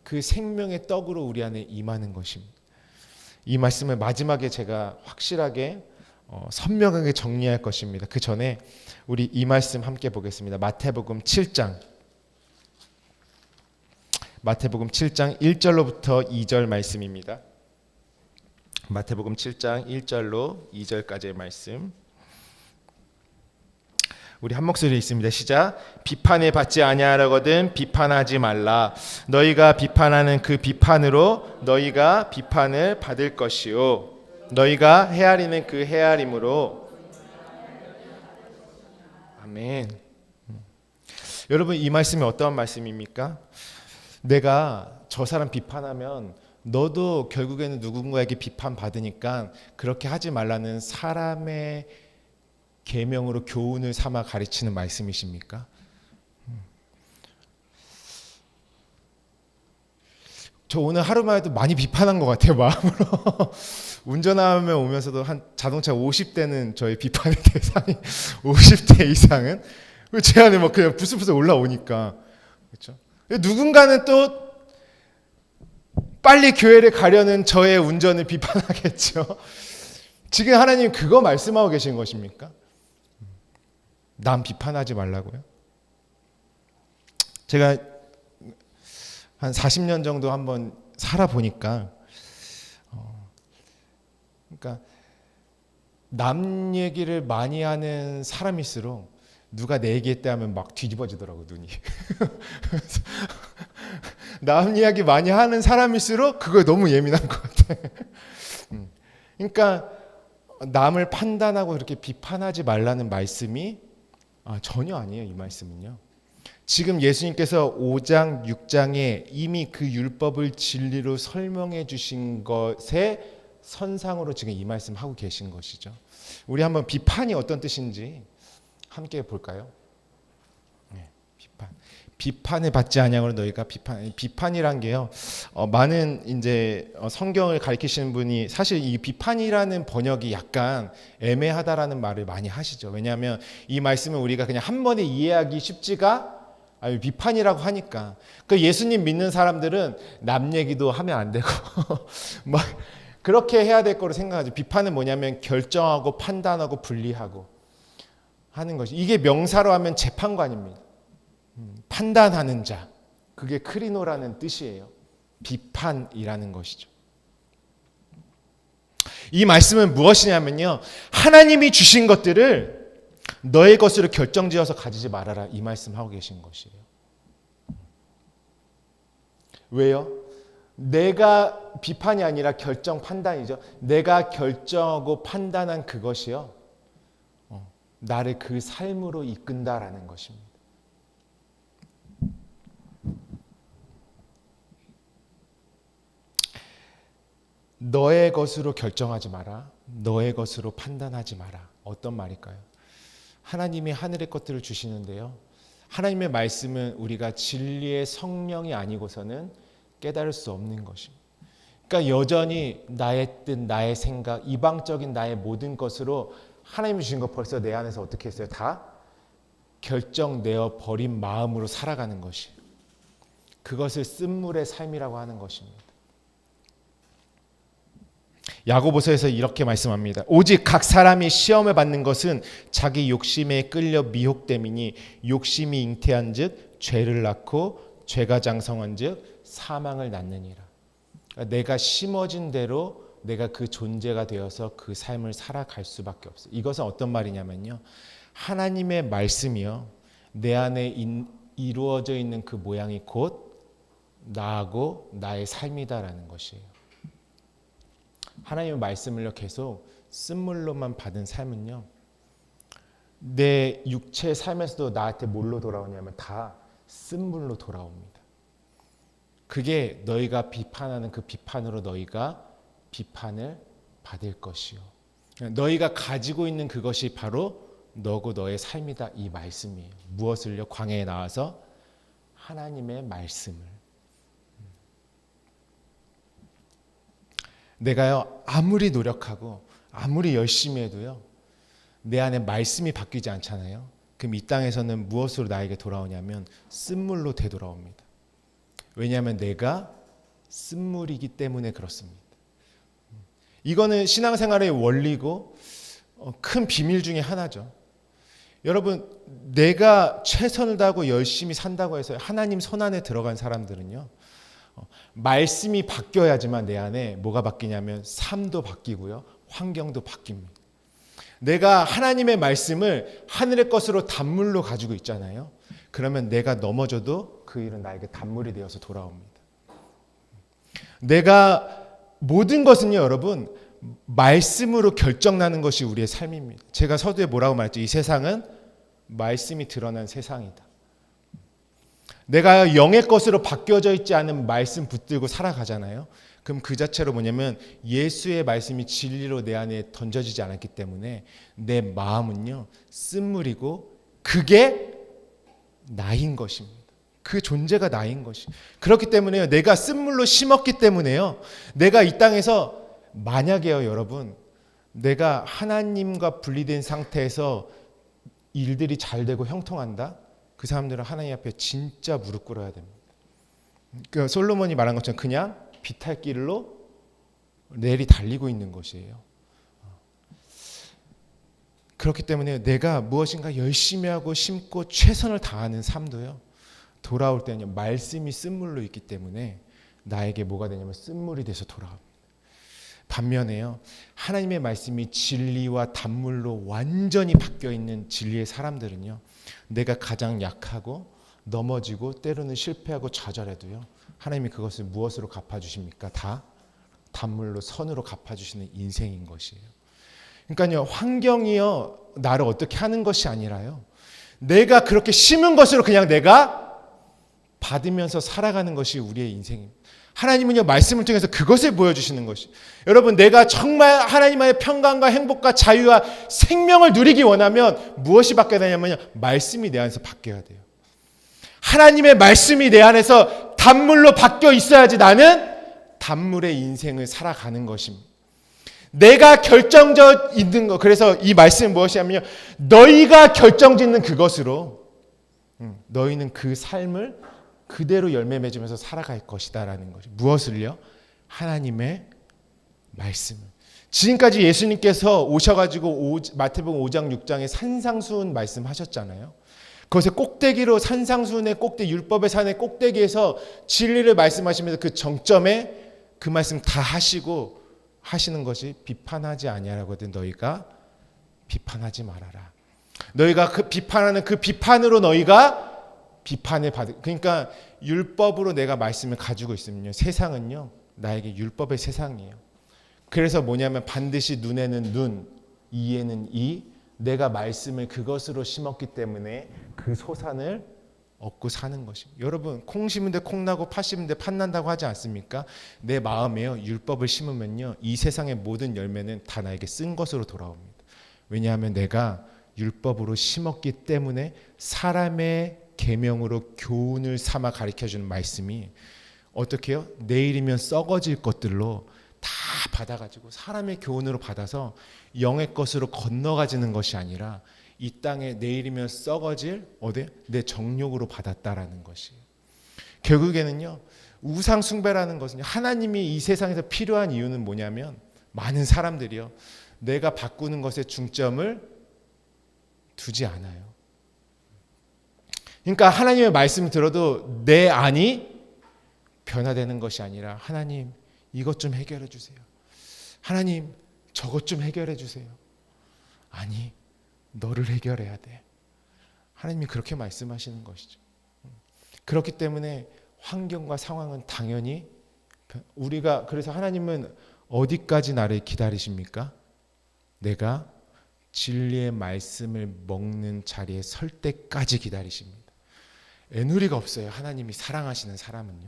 그 생명의 떡으로 우리 안에 임하는 것입니다. 이 말씀을 마지막에 제가 확실하게 선명하게 정리할 것입니다. 그 전에 우리 이 말씀 함께 보겠습니다. 마태복음 7장 1절로부터 2절 말씀입니다. 마태복음 7장 1절로 2절까지의 말씀. 우리 한 목소리 있습니다. 시작. 비판에 받지 아니하려거든 비판하지 말라. 너희가 비판하는 그 비판으로 너희가 비판을 받을 것이요, 너희가 헤아리는 그 헤아림으로. 아멘. 여러분, 이 말씀이 어떠한 말씀입니까? 내가 저 사람 비판하면 너도 결국에는 누군가에게 비판받으니까 그렇게 하지 말라는 사람의 계명으로 교훈을 삼아 가르치는 말씀이십니까? 저 오늘 하루만 해도 많이 비판한 것 같아요, 마음으로. 운전하며 오면서도 한 자동차 50대는 저의 비판의 대상이 50대 이상은 제 안에 막 그냥 부스부스 올라오니까. 그렇죠? 누군가는 또 빨리 교회를 가려는 저의 운전을 비판하겠죠. 지금 하나님 그거 말씀하고 계신 것입니까? 남 비판하지 말라고요? 제가 한 40년 정도 한번 살아보니까 그러니까 남 얘기를 많이 하는 사람일수록 누가 내 얘기했다 하면 막 뒤집어지더라고 눈이. 남 이야기 많이 하는 사람일수록 그거에 너무 예민한 것 같아. 그러니까 남을 판단하고 이렇게 비판하지 말라는 말씀이 전혀 아니에요. 이 말씀은요. 지금 예수님께서 5장, 6장에 이미 그 율법을 진리로 설명해 주신 것의 선상으로 지금 이 말씀 하고 계신 것이죠. 우리 한번 비판이 어떤 뜻인지 함께 볼까요? 네, 비판을 받지 아니하고 너희가 비판이란 게요. 많은 이제 성경을 가르치시는 분이 사실 이 비판이라는 번역이 약간 애매하다라는 말을 많이 하시죠. 왜냐하면 이 말씀을 우리가 그냥 한 번에 이해하기 쉽지가 비판이라고 하니까. 그 예수님 믿는 사람들은 남 얘기도 하면 안 되고 막 그렇게 해야 될 거로 생각하죠. 비판은 뭐냐면 결정하고 판단하고 분리하고 하는 것이. 이게 명사로 하면 재판관입니다. 판단하는 자. 그게 크리노라는 뜻이에요. 비판이라는 것이죠. 이 말씀은 무엇이냐면요. 하나님이 주신 것들을 너의 것으로 결정지어서 가지지 말아라. 이 말씀하고 계신 것이에요. 왜요? 내가 비판이 아니라 결정 판단이죠. 내가 결정하고 판단한 그것이요. 나를 그 삶으로 이끈다라는 것입니다. 너의 것으로 결정하지 마라. 너의 것으로 판단하지 마라. 어떤 말일까요? 하나님이 하늘의 것들을 주시는데요. 하나님의 말씀은 우리가 진리의 성령이 아니고서는 깨달을 수 없는 것입니다. 그러니까 여전히 나의 뜻, 나의 생각, 이방적인 나의 모든 것으로 하나님이 주신 것 벌써 내 안에서 어떻게 했어요? 다 결정되어 버린 마음으로 살아가는 것이. 그것을 쓴물의 삶이라고 하는 것입니다. 야고보서에서 이렇게 말씀합니다. 오직 각 사람이 시험을 받는 것은 자기 욕심에 끌려 미혹됨이니 욕심이 잉태한즉 죄를 낳고 죄가 장성한즉 사망을 낳느니라. 내가 심어진 대로 내가 그 존재가 되어서 그 삶을 살아갈 수밖에 없어요. 이것은 어떤 말이냐면요. 하나님의 말씀이요. 내 안에 이루어져 있는 그 모양이 곧 나하고 나의 삶이다라는 것이에요. 하나님의 말씀을요 계속 쓴물로만 받은 삶은요 내 육체의 삶에서도 나한테 뭘로 돌아오냐면 다 쓴물로 돌아옵니다. 그게 너희가 비판하는 그 비판으로 너희가 비판을 받을 것이요. 너희가 가지고 있는 그것이 바로 너고 너의 삶이다 이 말씀이에요. 무엇을요? 광야에 나와서 하나님의 말씀을. 내가요 아무리 노력하고 아무리 열심히 해도요 내 안에 말씀이 바뀌지 않잖아요. 그럼 이 땅에서는 무엇으로 나에게 돌아오냐면 쓴물로 되돌아옵니다. 왜냐하면 내가 쓴물이기 때문에 그렇습니다. 이거는 신앙생활의 원리고 큰 비밀 중에 하나죠. 여러분 내가 최선을 다하고 열심히 산다고 해서 하나님 손안에 들어간 사람들은요 말씀이 바뀌어야지만 내 안에 뭐가 바뀌냐면 삶도 바뀌고요 환경도 바뀝니다. 내가 하나님의 말씀을 하늘의 것으로 단물로 가지고 있잖아요. 그러면 내가 넘어져도 그 일은 나에게 단물이 되어서 돌아옵니다. 내가 모든 것은요 여러분 말씀으로 결정나는 것이 우리의 삶입니다. 제가 서두에 뭐라고 말했죠? 이 세상은 말씀이 드러난 세상이다. 내가 영의 것으로 바뀌어져 있지 않은 말씀 붙들고 살아가잖아요. 그럼 그 자체로 뭐냐면 예수의 말씀이 진리로 내 안에 던져지지 않았기 때문에 내 마음은요 쓴물이고 그게 나인 것입니다. 그 존재가 나인 것이. 그렇기 때문에요 내가 쓴물로 심었기 때문에요 내가 이 땅에서 만약에요 여러분 내가 하나님과 분리된 상태에서 일들이 잘 되고 형통한다? 그 사람들은 하나님 앞에 진짜 무릎 꿇어야 됩니다. 그 솔로몬이 말한 것처럼 그냥 비탈길로 내리 달리고 있는 것이에요. 그렇기 때문에 내가 무엇인가 열심히 하고 심고 최선을 다하는 삶도요 돌아올 때는요, 말씀이 쓴물로 있기 때문에 나에게 뭐가 되냐면 쓴물이 돼서 돌아옵니다. 반면에요, 하나님의 말씀이 진리와 단물로 완전히 바뀌어 있는 진리의 사람들은요, 내가 가장 약하고 넘어지고 때로는 실패하고 좌절해도요, 하나님이 그것을 무엇으로 갚아주십니까? 다 단물로, 선으로 갚아주시는 인생인 것이에요. 그러니까요, 환경이요 나를 어떻게 하는 것이 아니라요, 내가 그렇게 심은 것으로 그냥 내가 받으면서 살아가는 것이 우리의 인생입니다. 하나님은요, 말씀을 통해서 그것을 보여주시는 것이, 여러분, 내가 정말 하나님의 평강과 행복과 자유와 생명을 누리기 원하면 무엇이 바뀌어야 되냐면요, 말씀이 내 안에서 바뀌어야 돼요. 하나님의 말씀이 내 안에서 단물로 바뀌어 있어야지 나는 단물의 인생을 살아가는 것입니다. 내가 결정져 있는 것, 그래서 이 말씀은 무엇이냐면요, 너희가 결정짓는 그것으로 너희는 그 삶을 그대로 열매 맺으면서 살아갈 것이다 라는 것이, 무엇을요? 하나님의 말씀을. 지금까지 예수님께서 오셔가지고 마태복음 5장 6장에 산상수훈 말씀하셨잖아요. 그것의 꼭대기로, 산상수훈의 꼭대기, 율법의 산의 꼭대기에서 진리를 말씀하시면서 그 정점에 그 말씀 다 하시고 하시는 것이 비판하지 아니하거든 너희가 비판하지 말아라. 너희가 그 비판하는 그 비판으로 너희가 비판을 받을, 그러니까 율법으로 내가 말씀을 가지고 있으면요, 세상은요 나에게 율법의 세상이에요. 그래서 뭐냐면 반드시 눈에는 눈, 이에는 이, 내가 말씀을 그것으로 심었기 때문에 그 소산을 얻고 사는 것입니다. 여러분, 콩 심은데 콩 나고 팥 심은데 팥 난다고 하지 않습니까? 내 마음에요 율법을 심으면요, 이 세상의 모든 열매는 다 나에게 쓴 것으로 돌아옵니다. 왜냐하면 내가 율법으로 심었기 때문에 사람의 계명으로 교훈을 삼아 가르쳐주는 말씀이 어떻게 해요? 내일이면 썩어질 것들로 다 받아가지고 사람의 교훈으로 받아서 영의 것으로 건너가지는 것이 아니라 이 땅에 내일이면 썩어질 어디? 내 정욕으로 받았다라는 것이. 결국에는요, 우상 숭배라는 것은 하나님이 이 세상에서 필요한 이유는 뭐냐면, 많은 사람들이요 내가 바꾸는 것에 중점을 두지 않아요. 그러니까 하나님의 말씀을 들어도 내 안이 변화되는 것이 아니라, 하나님 이것 좀 해결해 주세요. 하나님 저것 좀 해결해 주세요. 아니, 너를 해결해야 돼. 하나님이 그렇게 말씀하시는 것이죠. 그렇기 때문에 환경과 상황은 당연히 우리가, 그래서 하나님은 어디까지 나를 기다리십니까? 내가 진리의 말씀을 먹는 자리에 설 때까지 기다리십니다. 애누리가 없어요. 하나님이 사랑하시는 사람은요.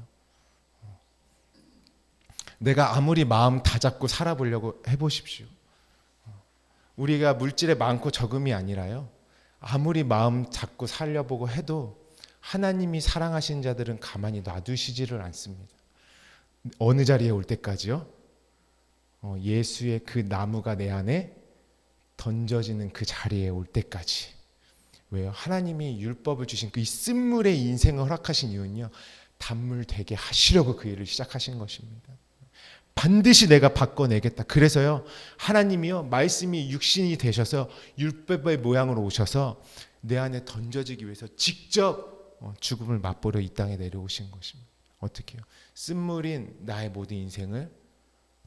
내가 아무리 마음 다 잡고 살아보려고 해보십시오. 우리가 물질에 많고 적음이 아니라요, 아무리 마음 잡고 살려보고 해도 하나님이 사랑하시는 자들은 가만히 놔두시지를 않습니다. 어느 자리에 올 때까지요? 예수의 그 나무가 내 안에 던져지는 그 자리에 올 때까지. 왜요? 하나님이 율법을 주신 그 쓴물의 인생을 허락하신 이유는요, 단물 되게 하시려고 그 일을 시작하신 것입니다. 반드시 내가 바꿔내겠다. 그래서요, 하나님이요 말씀이 육신이 되셔서 율법의 모양으로 오셔서 내 안에 던져지기 위해서 직접 죽음을 맛보러 이 땅에 내려오신 것입니다. 어떻게 해요? 쓴물인 나의 모든 인생을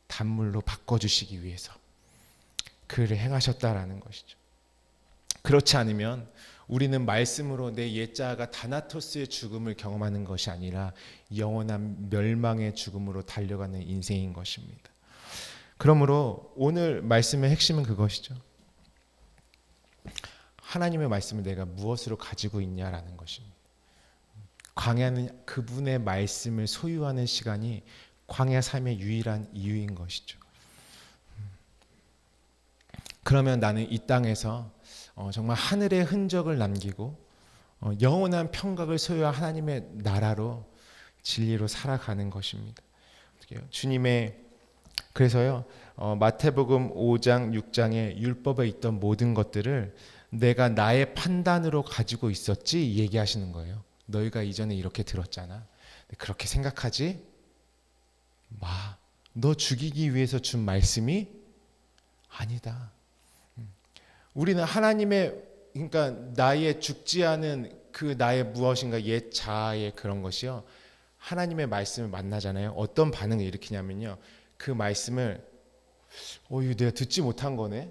단물로 바꿔주시기 위해서 그 일을 행하셨다라는 것이죠. 그렇지 않으면 우리는 말씀으로 내 옛자아가 다나토스의 죽음을 경험하는 것이 아니라 영원한 멸망의 죽음으로 달려가는 인생인 것입니다. 그러므로 오늘 말씀의 핵심은 그것이죠. 하나님의 말씀을 내가 무엇으로 가지고 있냐라는 것입니다. 광야는 그분의 말씀을 소유하는 시간이 광야 삶의 유일한 이유인 것이죠. 그러면 나는 이 땅에서 정말 하늘의 흔적을 남기고 영원한 평강을 소유한 하나님의 나라로 진리로 살아가는 것입니다. 주님의, 그래서요 마태복음 5장 6장에 율법에 있던 모든 것들을 내가 나의 판단으로 가지고 있었지 얘기하시는 거예요. 너희가 이전에 이렇게 들었잖아. 그렇게 생각하지 마. 너 죽이기 위해서 준 말씀이 아니다. 우리는 하나님의, 그러니까 나의 죽지 않은 그 나의 무엇인가 옛 자아의 그런 것이요, 하나님의 말씀을 만나잖아요. 어떤 반응을 일으키냐면요, 그 말씀을 이거 내가 듣지 못한 거네,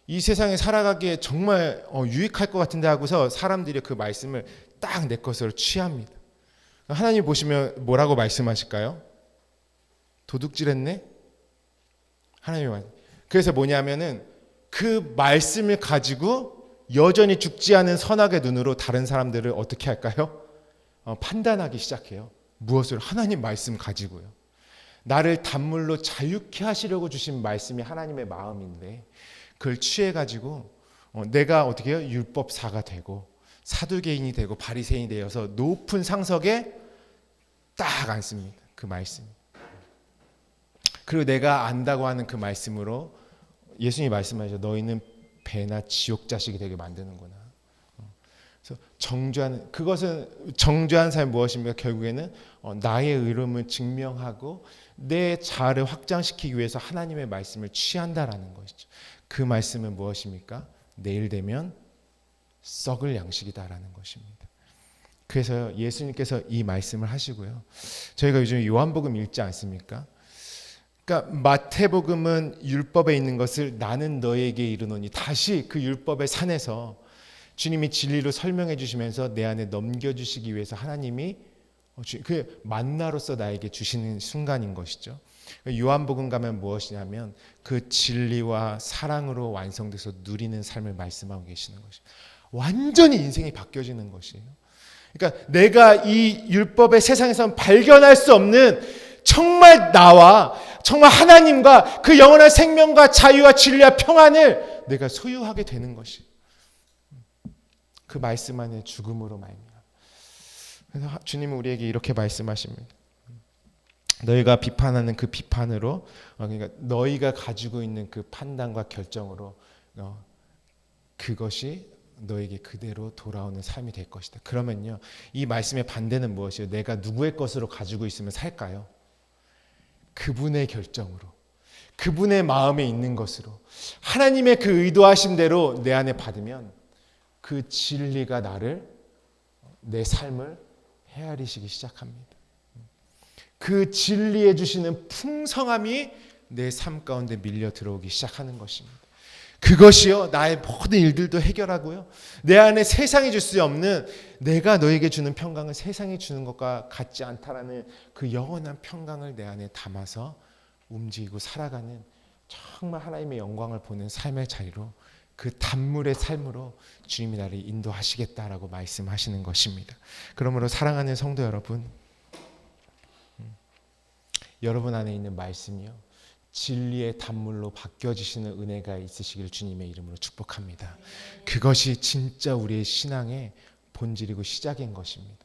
이 세상에 살아가기에 정말 유익할 것 같은데 하고서 사람들이 그 말씀을 딱 내 것으로 취합니다. 하나님 보시면 뭐라고 말씀하실까요? 도둑질했네? 하나님의 말. 그래서 뭐냐면은 그 말씀을 가지고 여전히 죽지 않은 선악의 눈으로 다른 사람들을 어떻게 할까요? 판단하기 시작해요. 무엇을? 하나님 말씀 가지고요. 나를 단물로 자유케 하시려고 주신 말씀이 하나님의 마음인데 그걸 취해가지고 내가 어떻게 해요? 율법사가 되고 사두개인이 되고 바리새인이 되어서 높은 상석에 딱 앉습니다. 그 말씀. 그리고 내가 안다고 하는 그 말씀으로 예수님이 말씀하시죠. 너희는 배나 지옥 자식이 되게 만드는구나. 그래서 그것은 정죄한 삶이 무엇입니까? 결국에는 나의 의로움을 증명하고 내 자아를 확장시키기 위해서 하나님의 말씀을 취한다라는 것이죠. 그 말씀은 무엇입니까? 내일 되면 썩을 양식이다라는 것입니다. 그래서 예수님께서 이 말씀을 하시고요. 저희가 요즘 요한복음 읽지 않습니까? 그러니까 마태복음은 율법에 있는 것을 나는 너에게 이르노니, 다시 그 율법의 산에서 주님이 진리로 설명해 주시면서 내 안에 넘겨주시기 위해서 하나님이 그 만나로서 나에게 주시는 순간인 것이죠. 요한복음 가면 무엇이냐면 그 진리와 사랑으로 완성돼서 누리는 삶을 말씀하고 계시는 것입니다. 완전히 인생이 바뀌어지는 것이에요. 그러니까 내가 이 율법의 세상에서는 발견할 수 없는 정말 나와 정말 하나님과 그 영원한 생명과 자유와 진리와 평안을 내가 소유하게 되는 것이, 그 말씀 안에 죽음으로 말미암아. 그래서 주님은 우리에게 이렇게 말씀하십니다. 너희가 비판하는 그 비판으로, 그러니까 너희가 가지고 있는 그 판단과 결정으로 그것이 너에게 그대로 돌아오는 삶이 될 것이다. 그러면요, 이 말씀의 반대는 무엇이에요? 내가 누구의 것으로 가지고 있으면 살까요? 그분의 결정으로, 그분의 마음에 있는 것으로, 하나님의 그 의도하신 대로 내 안에 받으면 그 진리가 내 삶을 헤아리시기 시작합니다. 그 진리해 주시는 풍성함이 내 삶 가운데 밀려 들어오기 시작하는 것입니다. 그것이요, 나의 모든 일들도 해결하고요, 내 안에 세상이 줄 수 없는, 내가 너에게 주는 평강은 세상이 주는 것과 같지 않다라는 그 영원한 평강을 내 안에 담아서 움직이고 살아가는, 정말 하나님의 영광을 보는 삶의 자리로, 그 단물의 삶으로 주님이 나를 인도하시겠다라고 말씀하시는 것입니다. 그러므로 사랑하는 성도 여러분, 여러분 안에 있는 말씀이요, 진리의 단물로 바뀌어지시는 은혜가 있으시길 주님의 이름으로 축복합니다. 그것이 진짜 우리의 신앙의 본질이고 시작인 것입니다.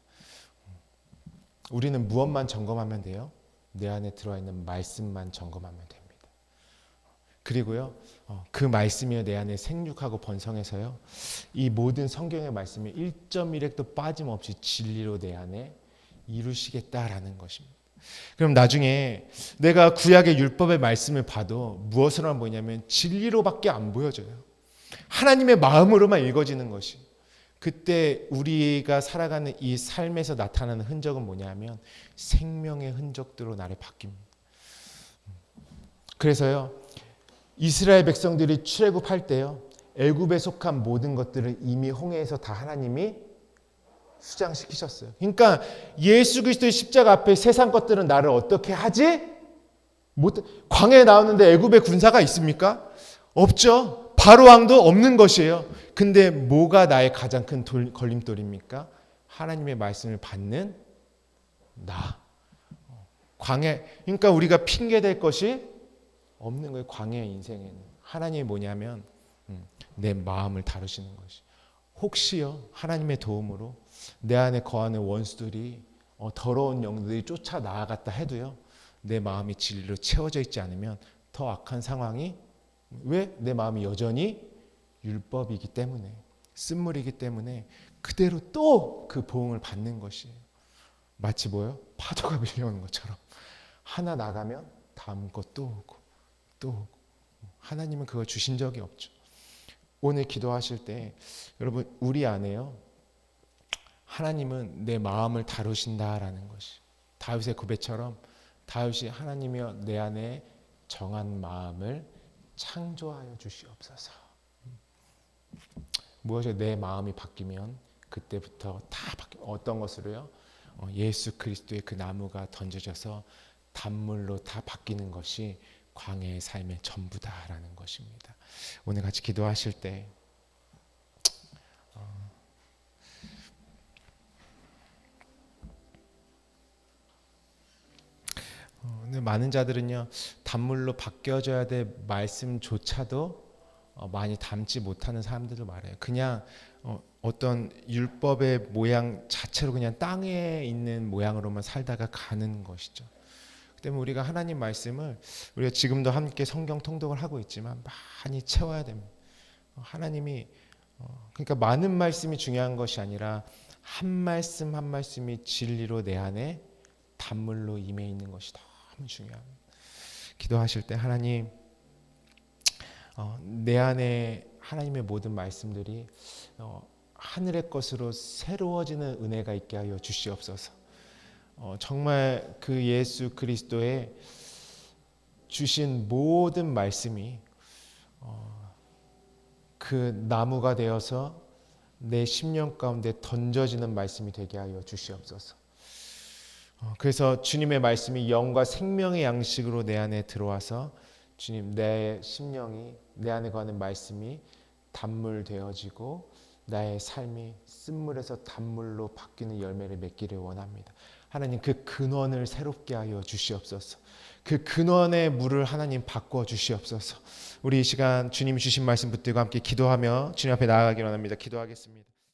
우리는 무엇만 점검하면 돼요? 내 안에 들어와 있는 말씀만 점검하면 됩니다. 그리고요, 그 말씀이 내 안에 생육하고 번성해서요, 이 모든 성경의 말씀이 1.1획도 빠짐없이 진리로 내 안에 이루시겠다라는 것입니다. 그럼 나중에 내가 구약의 율법의 말씀을 봐도 무엇으로만 보이냐면 진리로밖에 안 보여져요. 하나님의 마음으로만 읽어지는 것이. 그때 우리가 살아가는 이 삶에서 나타나는 흔적은 뭐냐면 생명의 흔적들로 나를 바뀝니다. 그래서요, 이스라엘 백성들이 출애굽할 때요, 애굽에 속한 모든 것들을 이미 홍해에서 다 하나님이 수장시키셨어요. 그러니까 예수 그리스도의 십자가 앞에 세상 것들은 나를 어떻게 하지? 광야에 나왔는데 애굽에 군사가 있습니까? 없죠. 바로 왕도 없는 것이에요. 근데 뭐가 나의 가장 큰 걸림돌입니까? 하나님의 말씀을 받는 나. 그러니까 우리가 핑계댈 것이 없는 거예요. 광야의 인생에는. 하나님이 뭐냐면 내 마음을 다루시는 것이. 혹시요, 하나님의 도움으로 내 안에 거하는 원수들이, 더러운 영들이 쫓아 나아갔다 해도요, 내 마음이 진리로 채워져 있지 않으면 더 악한 상황이, 왜? 내 마음이 여전히 율법이기 때문에, 쓴물이기 때문에 그대로 또 그 보응을 받는 것이에요. 마치 뭐요? 파도가 밀려오는 것처럼 하나 나가면 다음 것 또 오고 또 오고. 하나님은 그걸 주신 적이 없죠. 오늘 기도하실 때 여러분, 우리 안에요, 하나님은 내 마음을 다루신다라는 것이, 다윗의 고백처럼 다윗이 하나님이여 내 안에 정한 마음을 창조하여 주시옵소서. 무엇이 내 마음이 바뀌면 그때부터 다 바뀌. 어떤 것으로요? 예수 그리스도의 그 나무가 던져져서 단물로 다 바뀌는 것이 광야의 삶의 전부다라는 것입니다. 오늘 같이 기도하실 때 근데 많은 자들은요, 단물로 바뀌어져야 될 말씀조차도 많이 담지 못하는 사람들도 많아요. 그냥 어떤 율법의 모양 자체로 그냥 땅에 있는 모양으로만 살다가 가는 것이죠. 그 때문에 우리가 하나님 말씀을, 우리가 지금도 함께 성경 통독을 하고 있지만 많이 채워야 됩니다. 하나님이 그러니까 많은 말씀이 중요한 것이 아니라 한 말씀 한 말씀이 진리로 내 안에 단물로 임해 있는 것이 너무 중요합니다. 기도하실 때 하나님, 내 안에 하나님의 모든 말씀들이 하늘의 것으로 새로워지는 은혜가 있게 하여 주시옵소서. 정말 그 예수 그리스도의 주신 모든 말씀이 그 나무가 되어서 내 심령 가운데 던져지는 말씀이 되게 하여 주시옵소서. 그래서 주님의 말씀이 영과 생명의 양식으로 내 안에 들어와서 주님, 내 심령이, 내 안에 거하는 말씀이 단물 되어지고 나의 삶이 쓴물에서 단물로 바뀌는 열매를 맺기를 원합니다. 하나님, 그 근원을 새롭게 하여 주시옵소서. 그 근원의 물을 하나님 바꿔 주시옵소서. 우리 이 시간 주님 주신 말씀 붙들고 함께 기도하며 주님 앞에 나아가기 원합니다. 기도하겠습니다.